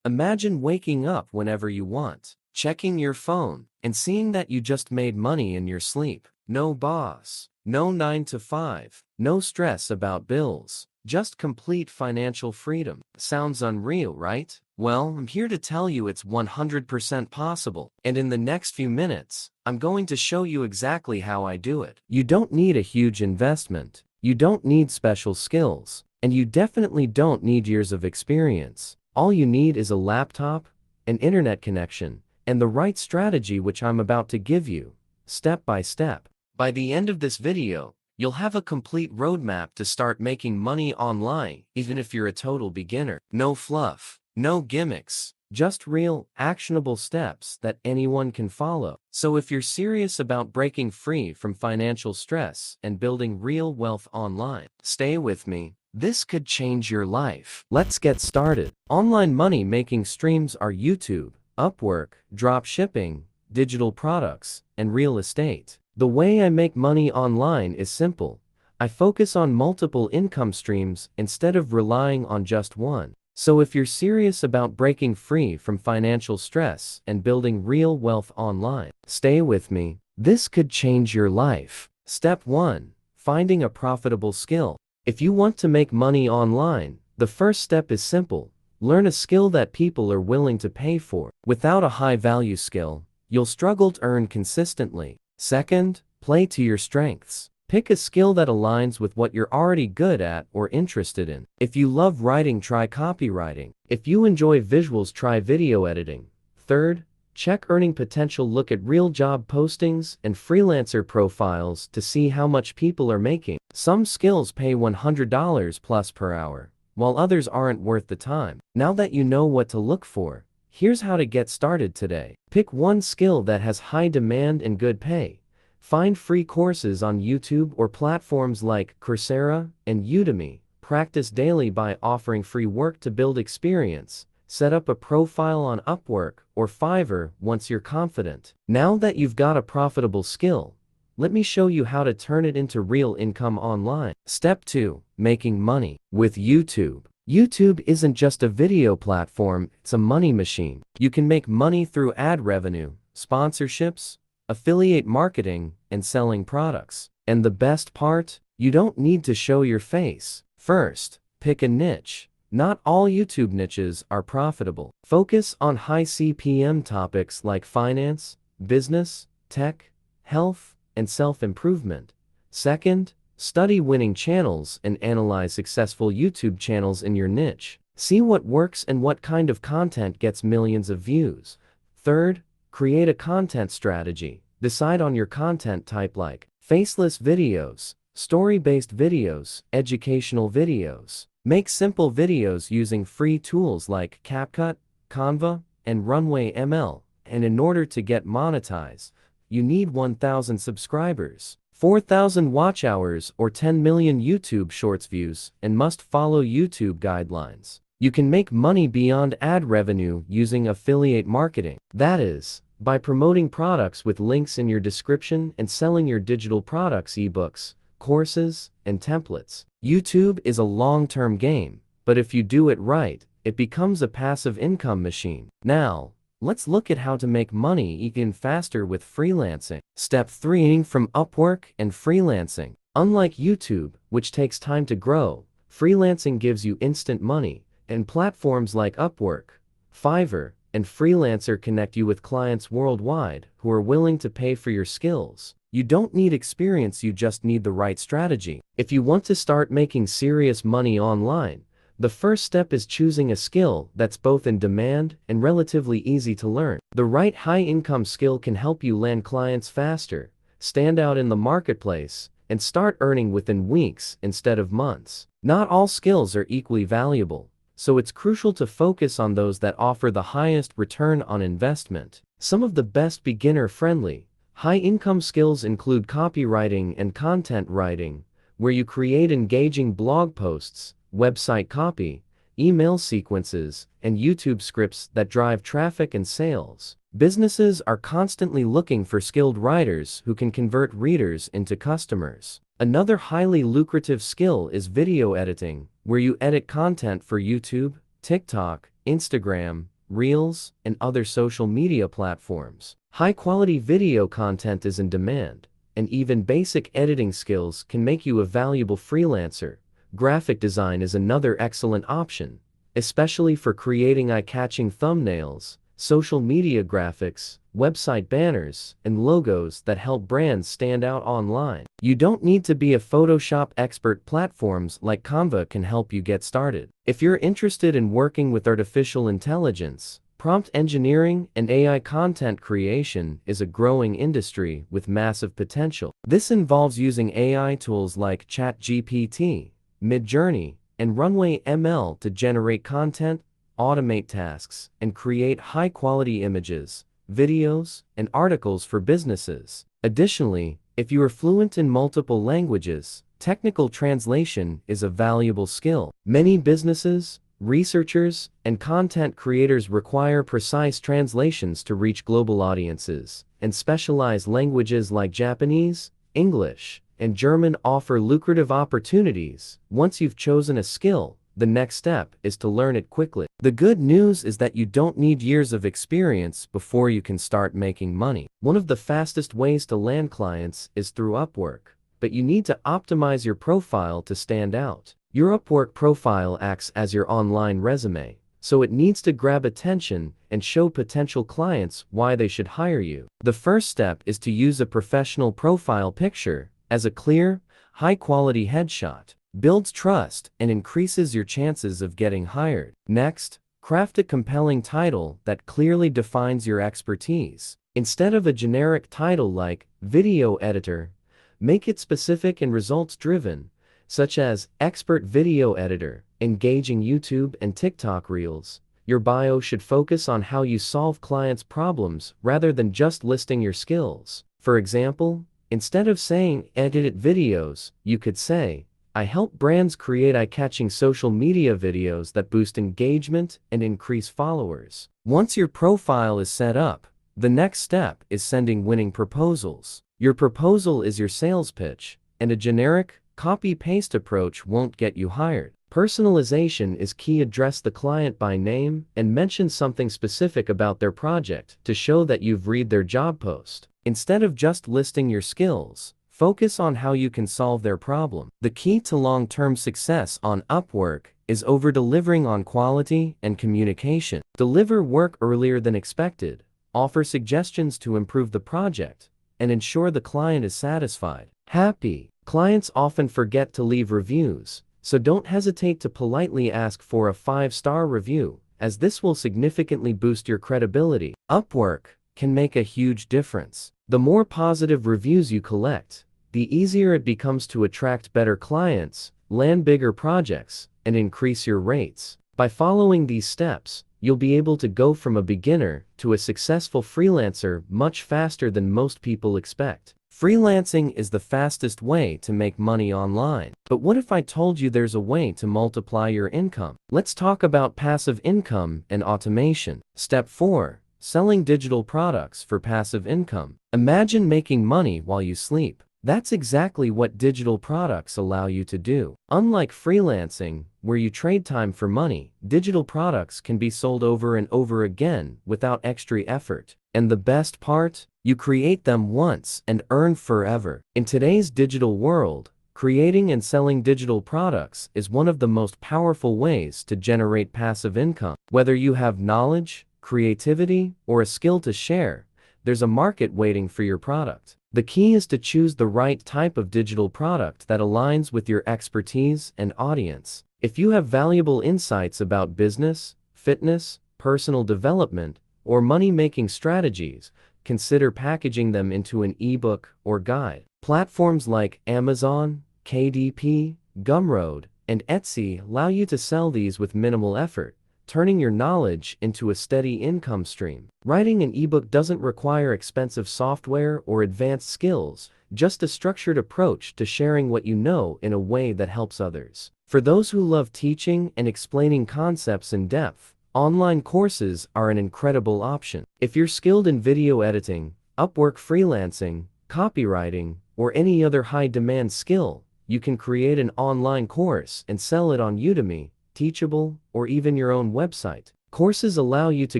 Imagine waking up whenever you want, checking your phone, and seeing that you just made money in your sleep. No boss, no 9 to 5, no stress about bills, just complete financial freedom. Sounds unreal, right? Well, I'm here to tell you it's 100% possible, and in the next few minutes, I'm going to show you exactly how I do it. You don't need a huge investment, you don't need special skills, and you definitely don't need years of experience. All you need is a laptop, an internet connection, and the right strategy, which I'm about to give you, step by step. By the end of this video, you'll have a complete roadmap to start making money online, even if you're a total beginner. No fluff, no gimmicks, just real, actionable steps that anyone can follow. So if you're serious about breaking free from financial stress and building real wealth online, stay with me. This could change your life. Let's get started. Online money-making streams are YouTube, Upwork, dropshipping, digital products, and real estate. The way I make money online is simple. I focus on multiple income streams instead of relying on just one. So if you're serious about breaking free from financial stress and building real wealth online, stay with me. This could change your life. Step 1. Finding a profitable skill. If you want to make money online, the first step is simple. Learn a skill that people are willing to pay for. Without a high-value skill, you'll struggle to earn consistently. Second, play to your strengths. Pick a skill that aligns with what you're already good at or interested in. If you love writing, try copywriting. If you enjoy visuals, try video editing. Third, check earning potential. Look at real job postings and freelancer profiles to see how much people are making. Some skills pay $100 plus per hour, while others aren't worth the time. Now that you know what to look for, here's how to get started today. Pick one skill that has high demand and good pay. Find free courses on YouTube or platforms like Coursera and Udemy. Practice daily by offering free work to build experience. Set up a profile on Upwork or Fiverr once you're confident. Now that you've got a profitable skill, let me show you how to turn it into real income online. Step 2. Making money with YouTube. YouTube isn't just a video platform, it's a money machine. You can make money through ad revenue, sponsorships, affiliate marketing, and selling products. And the best part? You don't need to show your face. First, pick a niche. Not all YouTube niches are profitable. Focus on high CPM topics like finance, business, tech, health, and self-improvement. Second, study winning channels and analyze successful YouTube channels in your niche. See what works and what kind of content gets millions of views. Third, create a content strategy. Decide on your content type like faceless videos, story-based videos, educational videos. Make simple videos using free tools like CapCut, Canva, and Runway ML. And in order to get monetized, you need 1,000 subscribers, 4,000 watch hours, or 10 million YouTube Shorts views, and must follow YouTube guidelines. You can make money beyond ad revenue using affiliate marketing. That is, by promoting products with links in your description and selling your digital products, ebooks, courses, and templates. YouTube is a long-term game, but if you do it right, it becomes a passive income machine. Now, let's look at how to make money even faster with freelancing. Step 3. From Upwork and freelancing. Unlike YouTube, which takes time to grow, freelancing gives you instant money, and platforms like Upwork, Fiverr, and Freelancer connect you with clients worldwide who are willing to pay for your skills. You don't need experience, you just need the right strategy. If you want to start making serious money online, the first step is choosing a skill that's both in demand and relatively easy to learn. The right high-income skill can help you land clients faster, stand out in the marketplace, and start earning within weeks instead of months. Not all skills are equally valuable, so it's crucial to focus on those that offer the highest return on investment. Some of the best beginner-friendly, high-income skills include copywriting and content writing, where you create engaging blog posts, website copy, email sequences, and YouTube scripts that drive traffic and sales. Businesses are constantly looking for skilled writers who can convert readers into customers. Another highly lucrative skill is video editing, where you edit content for YouTube, TikTok, Instagram, Reels, and other social media platforms. High-quality video content is in demand, and even basic editing skills can make you a valuable freelancer. Graphic design is another excellent option, especially for creating eye-catching thumbnails, social media graphics, website banners, and logos that help brands stand out online. You don't need to be a Photoshop expert. Platforms like Canva can help you get started. If you're interested in working with artificial intelligence, prompt engineering and AI content creation is a growing industry with massive potential. This involves using AI tools like ChatGPT, Midjourney, and Runway ML to generate content, automate tasks, and create high-quality images, videos, and articles for businesses. Additionally, if you are fluent in multiple languages, technical translation is a valuable skill. Many businesses, researchers, and content creators require precise translations to reach global audiences, and specialized languages like Japanese, English, and German offer lucrative opportunities. Once you've chosen a skill, the next step is to learn it quickly. The good news is that you don't need years of experience before you can start making money. One of the fastest ways to land clients is through Upwork, but you need to optimize your profile to stand out. Your Upwork profile acts as your online resume, so it needs to grab attention and show potential clients why they should hire you. The first step is to use a professional profile picture, as a clear, high-quality headshot builds trust and increases your chances of getting hired. Next, craft a compelling title that clearly defines your expertise. Instead of a generic title like video editor, make it specific and results-driven, such as expert video editor, engaging YouTube and TikTok reels. Your bio should focus on how you solve clients' problems rather than just listing your skills. For example, instead of saying edit videos, you could say, I help brands create eye-catching social media videos that boost engagement and increase followers. Once your profile is set up, the next step is sending winning proposals. Your proposal is your sales pitch, and a generic, copy-paste approach won't get you hired. Personalization is key. Address the client by name and mention something specific about their project to show that you've read their job post. Instead of just listing your skills, focus on how you can solve their problem. The key to long-term success on Upwork is over-delivering on quality and communication. Deliver work earlier than expected, offer suggestions to improve the project, and ensure the client is satisfied. Happy clients often forget to leave reviews, so don't hesitate to politely ask for a 5-star review, as this will significantly boost your credibility. Upwork can make a huge difference. The more positive reviews you collect, the easier it becomes to attract better clients, land bigger projects, and increase your rates. By following these steps, you'll be able to go from a beginner to a successful freelancer much faster than most people expect. Freelancing is the fastest way to make money online. But what if I told you there's a way to multiply your income? Let's talk about passive income and automation. Step 4. Selling digital products for passive income. Imagine making money while you sleep. That's exactly what digital products allow you to do. Unlike freelancing, where you trade time for money, digital products can be sold over and over again without extra effort. And the best part? You create them once and earn forever. In today's digital world, creating and selling digital products is one of the most powerful ways to generate passive income. Whether you have knowledge, creativity, or a skill to share, there's a market waiting for your product. The key is to choose the right type of digital product that aligns with your expertise and audience. If you have valuable insights about business, fitness, personal development, or money-making strategies, consider packaging them into an ebook or guide. Platforms like Amazon, KDP, Gumroad, and Etsy allow you to sell these with minimal effort, turning your knowledge into a steady income stream. Writing an ebook doesn't require expensive software or advanced skills, just a structured approach to sharing what you know in a way that helps others. For those who love teaching and explaining concepts in depth, online courses are an incredible option. If you're skilled in video editing, Upwork freelancing, copywriting, or any other high-demand skill, you can create an online course and sell it on Udemy, Teachable, or even your own website. Courses allow you to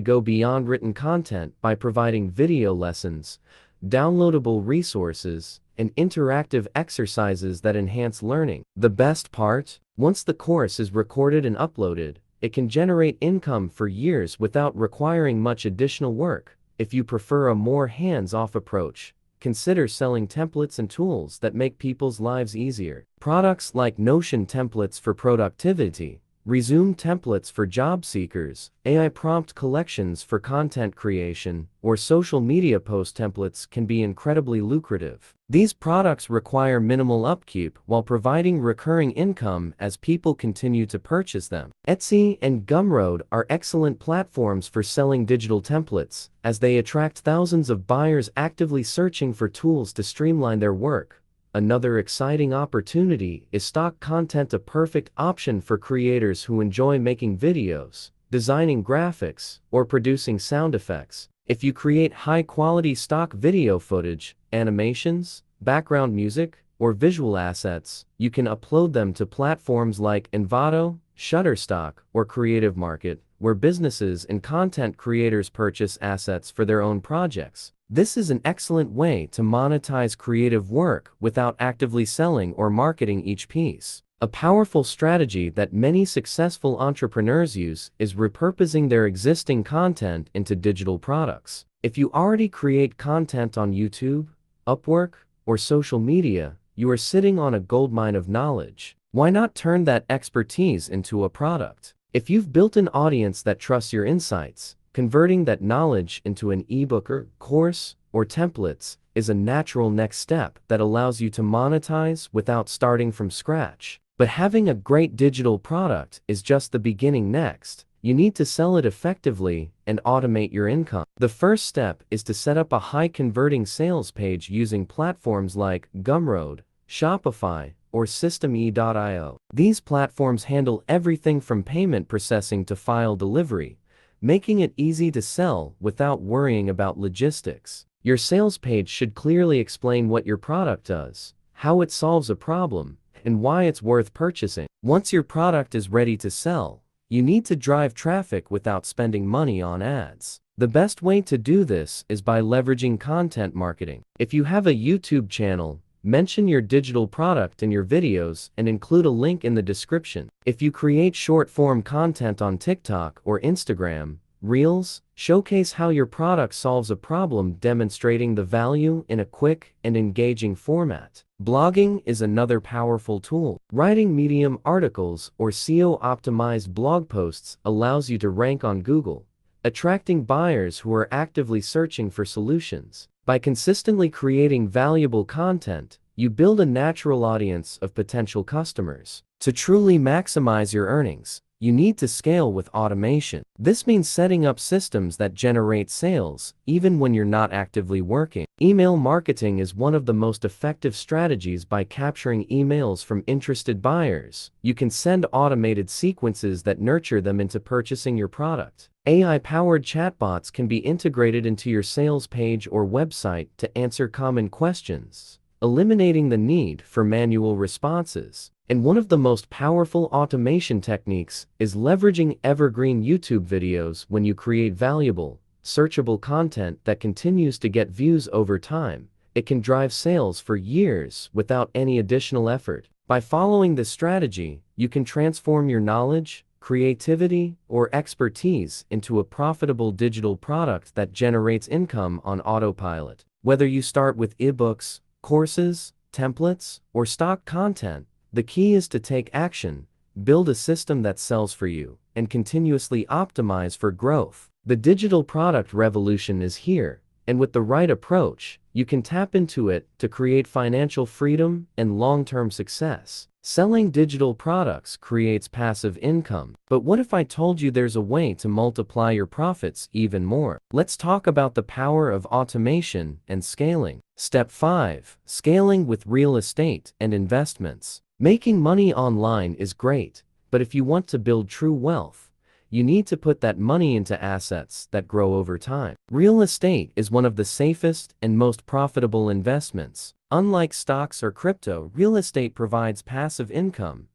go beyond written content by providing video lessons, downloadable resources, and interactive exercises that enhance learning. The best part? Once the course is recorded and uploaded, it can generate income for years without requiring much additional work. If you prefer a more hands-off approach, consider selling templates and tools that make people's lives easier. Products like Notion templates for productivity, Resume templates for job seekers, AI prompt collections for content creation, or social media post templates can be incredibly lucrative. These products require minimal upkeep while providing recurring income as people continue to purchase them. Etsy and Gumroad are excellent platforms for selling digital templates, as they attract thousands of buyers actively searching for tools to streamline their work. Another exciting opportunity is stock content, a perfect option for creators who enjoy making videos, designing graphics, or producing sound effects. If you create high-quality stock video footage, animations, background music, or visual assets, you can upload them to platforms like Envato, Shutterstock, or Creative Market, where businesses and content creators purchase assets for their own projects. This is an excellent way to monetize creative work without actively selling or marketing each piece. A powerful strategy that many successful entrepreneurs use is repurposing their existing content into digital products. If you already create content on YouTube, Upwork, or social media, you are sitting on a goldmine of knowledge. Why not turn that expertise into a product? If you've built an audience that trusts your insights, converting that knowledge into an ebook or course or templates is a natural next step that allows you to monetize without starting from scratch. But having a great digital product is just the beginning. Next, you need to sell it effectively and automate your income. The first step is to set up a high-converting sales page using platforms like Gumroad, Shopify, or Systeme.io. These platforms handle everything from payment processing to file delivery, making it easy to sell without worrying about logistics. Your sales page should clearly explain what your product does, how it solves a problem, and why it's worth purchasing. Once your product is ready to sell, you need to drive traffic without spending money on ads. The best way to do this is by leveraging content marketing. If you have a YouTube channel, mention your digital product in your videos and include a link in the description. If you create short-form content on TikTok or Instagram, Reels, showcase how your product solves a problem, demonstrating the value in a quick and engaging format. Blogging is another powerful tool. Writing Medium articles or SEO-optimized blog posts allows you to rank on Google, attracting buyers who are actively searching for solutions. By consistently creating valuable content, you build a natural audience of potential customers. To truly maximize your earnings, you need to scale with automation. This means setting up systems that generate sales, even when you're not actively working. Email marketing is one of the most effective strategies. By capturing emails from interested buyers, you can send automated sequences that nurture them into purchasing your product. AI-powered chatbots can be integrated into your sales page or website to answer common questions, eliminating the need for manual responses. And one of the most powerful automation techniques is leveraging evergreen YouTube videos. When you create valuable, searchable content that continues to get views over time, it can drive sales for years without any additional effort. By following this strategy, you can transform your knowledge, creativity, or expertise into a profitable digital product that generates income on autopilot. Whether you start with ebooks, courses, templates, or stock content, the key is to take action, build a system that sells for you, and continuously optimize for growth. The digital product revolution is here, and with the right approach, you can tap into it to create financial freedom and long-term success. Selling digital products creates passive income. But what if I told you there's a way to multiply your profits even more? Let's talk about the power of automation and scaling. Step 5. Scaling with real estate and investments. Making money online is great, but if you want to build true wealth, you need to put that money into assets that grow over time. Real estate is one of the safest and most profitable investments. Unlike stocks or crypto, real estate provides passive income,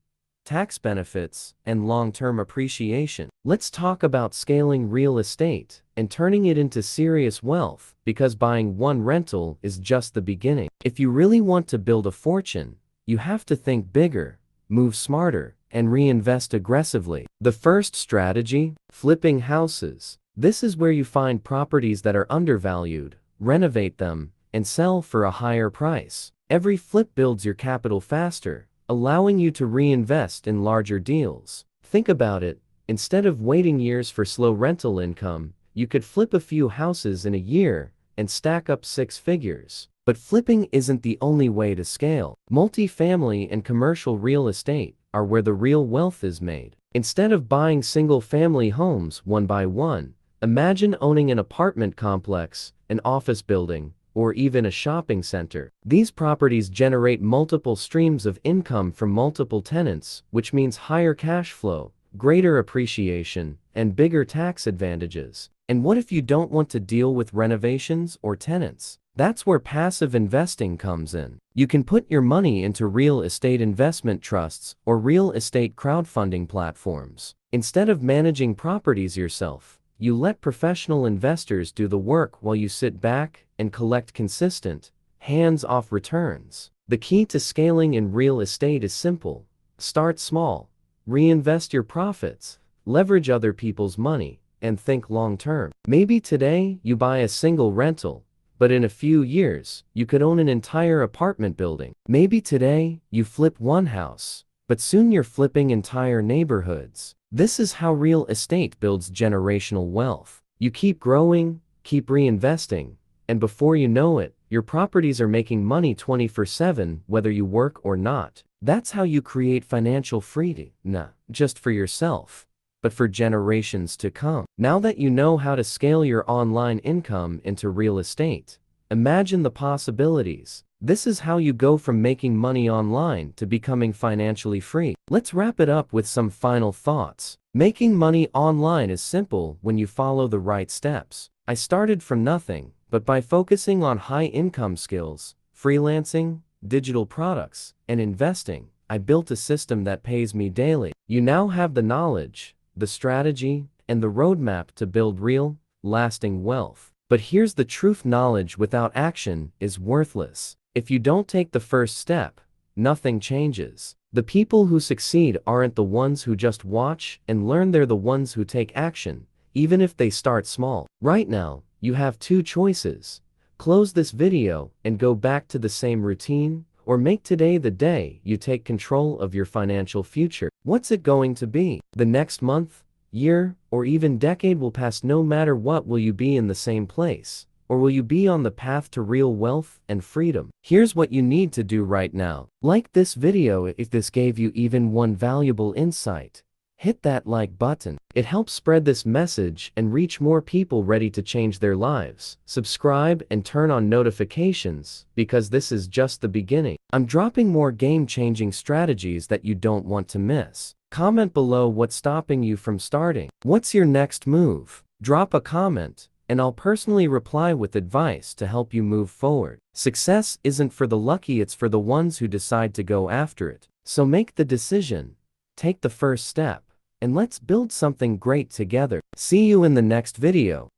tax benefits, and long-term appreciation. Let's talk about scaling real estate and turning it into serious wealth, because buying one rental is just the beginning. If you really want to build a fortune, you have to think bigger, move smarter, and reinvest aggressively. The first strategy: flipping houses. This is where you find properties that are undervalued, renovate them, and sell for a higher price. Every flip builds your capital faster, allowing you to reinvest in larger deals. Think about it: instead of waiting years for slow rental income, you could flip a few houses in a year and stack up 6 figures. But flipping isn't the only way to scale. Multifamily and commercial real estate are where the real wealth is made. Instead of buying single-family homes one by one, imagine owning an apartment complex, an office building, or even a shopping center. These properties generate multiple streams of income from multiple tenants, which means higher cash flow, greater appreciation, and bigger tax advantages. And what if you don't want to deal with renovations or tenants? That's where passive investing comes in. You can put your money into real estate investment trusts or real estate crowdfunding platforms. Instead of managing properties yourself, you let professional investors do the work while you sit back and collect consistent, hands-off returns. The key to scaling in real estate is simple: start small, reinvest your profits, leverage other people's money, and think long-term. Maybe today you buy a single rental, but in a few years, you could own an entire apartment building. Maybe today you flip one house, but soon you're flipping entire neighborhoods. This is how real estate builds generational wealth. You keep growing, keep reinvesting, and before you know it, your properties are making money 24/7, whether you work or not. That's how you create financial freedom, not just for yourself, but for generations to come. Now that you know how to scale your online income into real estate, imagine the possibilities. This is how you go from making money online to becoming financially free. Let's wrap it up with some final thoughts. Making money online is simple when you follow the right steps. I started from nothing, but by focusing on high-income skills, freelancing, digital products, and investing, I built a system that pays me daily. You now have the knowledge, the strategy, and the roadmap to build real, lasting wealth. But here's the truth: knowledge without action is worthless. If you don't take the first step, nothing changes. The people who succeed aren't the ones who just watch and learn, they're the ones who take action, even if they start small. Right now, you have 2 choices: close this video and go back to the same routine, or make today the day you take control of your financial future. What's it going to be? The next month, year, or even decade will pass. No matter what, will you be in the same place? Or will you be on the path to real wealth and freedom? Here's what you need to do right now. Like this video if this gave you even one valuable insight. Hit that like button. It helps spread this message and reach more people ready to change their lives. Subscribe and turn on notifications, because this is just the beginning. I'm dropping more game-changing strategies that you don't want to miss. Comment below what's stopping you from starting. What's your next move? Drop a comment, and I'll personally reply with advice to help you move forward. Success isn't for the lucky, it's for the ones who decide to go after it. So make the decision, take the first step, and let's build something great together. See you in the next video.